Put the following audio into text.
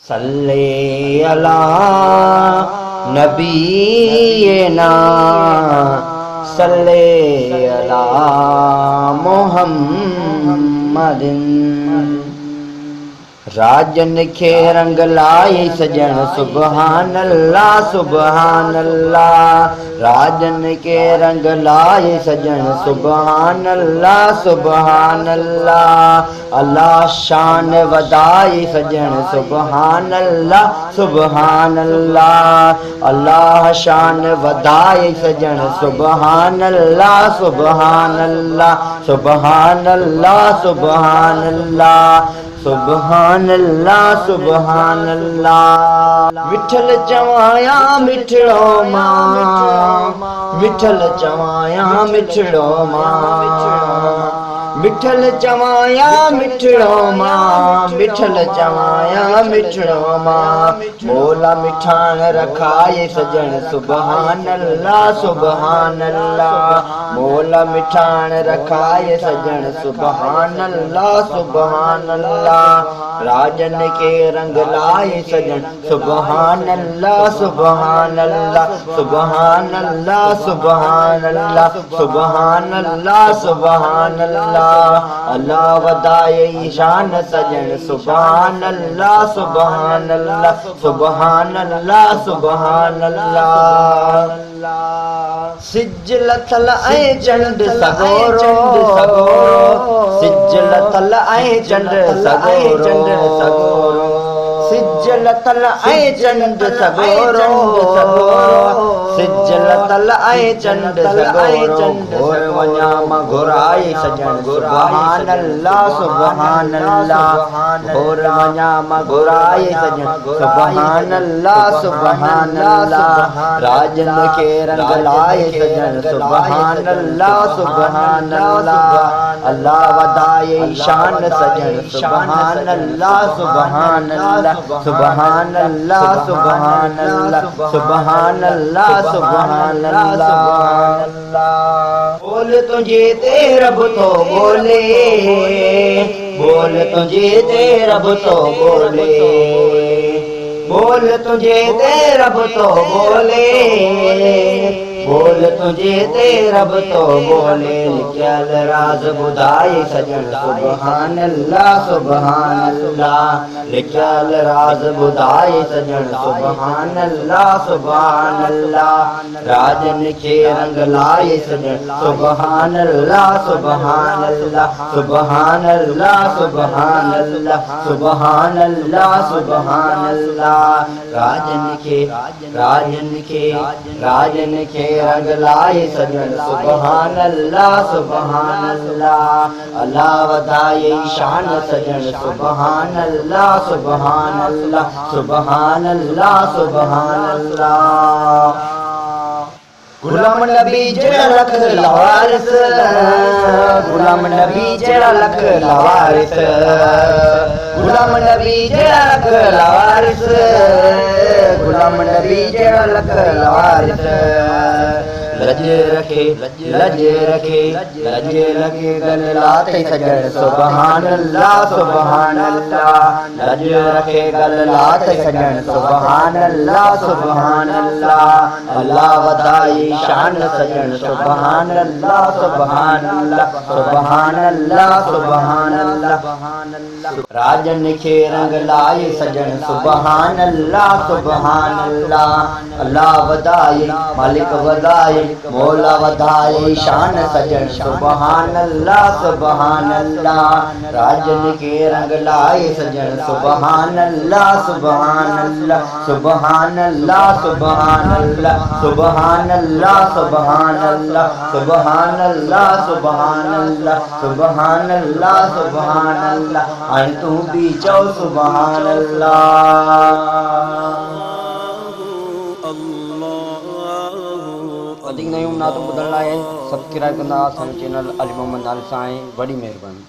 सल्ले अला नबीना सल्ले अला मुहम्मदिन। राजन खे रंग लाए सजन सुबहान अल्लाह सुबहान अल्लाह। राजन के रंग लाए सजन सुबहान अल्लाह सुबहान अल्लाह। अल्लाह शान वदाए सजन सुबहान अल्लाह सुबहान अल्लाह। अल्लाह शान वदाए सजन सुबहान अल्लाह सुबहान अल्लाह सुबहान अल्लाह सुबहान अल्लाह सुबहान अल्लाह सुबहान अल्लाह। मिठल चवाया मिठड़ो मां मिठल चवाया मिठड़ो मां मिठल चवाया मिठड़ो मां मिठल चवाया मिठड़ो मां। मोला मिठाण रखाए सजन सुबहान अल्लाह सुबहान अल्लाह। मोला मिठाण रखाए सजन सुबहान अल्लाह सुबहान अल्लाह। राजन के रंग लाए सजन सुबहान अल्लाह सुबहान अल्लाह सुबहान अल्लाह सुबहान अल्लाह सुबहान अल्लाह सुबहान अल्लाह। अल्लाह वदाए ईशान सजन सुबहान अल्लाह सुबहान अल्लाह सुबहान अल्लाह सुबहान अल्लाह। सिज लथल ऐं चंड सगोरो सिज लथल ऐं चंड सगोरो सिज लथल ऐं चंड सगोरो सिज लथल ऐं चंड सगोरो। घोर वञा मां घुराए सजन सुबहान अल्लाह सुबहान अल्लाह। घोर वञा मां घुराए सजन सुबहान अल्लाह सुबहान अल्लाह। राजन के रंग लाए सजन सुबहान अल्लाह सुबहान अल्लाह। अल्लाह वदाए ईशान सजन सुबहान अल्लाह सुबहान अल्लाह सुबहान अल्लाह सुबहान अल्लाह सुबहान अल्लाह सुबहान अल्लाह। बोल तुझे ते रब तो बोले बोल तुझे ते रब तो बोले बोल तुझे ते रब तो बोले बोल तुझे ते रब तो बोले। लिखियल राज बुधाए सजन सुबहान अल्लाह सुबहान अल्लाह। लिखियल राज बुधाए सजन सुबहान अल्लाह सुबहान अल्लाह। राजन के रंग लाए सजन सुबहान अल्लाह सुबहान अल्लाह सुबहान अल्लाह सुबहान अल्लाह सुबहान अल्लाह सुबहान अल्लाह। राजन के रंग लाए सजन सुबहान अल्लाह सुबहान अल्लाह। अल्लाह वदाए ईशान सजन सुबहान अल्लाह सुबहान अल्लाह सुबहान अल्लाह सुबहान अल्लाह। गुलाम नबी जेड़ा लख लवारिस गुलाम नबी जेड़ा लख लवारिस गुलाम नबी जेड़ा लख लवारिस गुलाम नबी जेड़ा लख लवारिस। लज रखे लगे गल लाते सजन सुबहान अल्लाह सुबहान अल्लाह। लज रखे गल लाते सजन सुबहान अल्लाह सुबहान अल्लाह। अल्लाह वदाए शान सजन सुबहान अल्लाह सुबहान अल्लाह सुबहान अल्लाह सुबहान अल्लाह। राजन के रंग लाए सजन सुबहान अल्लाह सुबहान अल्लाह। अल्लाह वदाए मालिक वदाए मौला वदाए शान सजन सुबहान अल्लाह सुबहान अल्लाह। राजन के रंग लाए सजन सुबहान अल्लाह सुबहान अल्लाह सुबहान अल्लाह सुबहान अल्लाह सुबहान अल्लाह सुबहान अल्लाह सुबहान अल्लाह सुबहान अल्लाह सुबहान अल्लाह सुबहान अल्लाह। ऐं तू भी चओ सुबहान अल्लाह। वधीक नयूं नातूं ॿुधण लाइ सब्सक्राइब कंदा असांजो चैनल अली मोहम्मद नाले सां आहे। वॾी महिरबानी।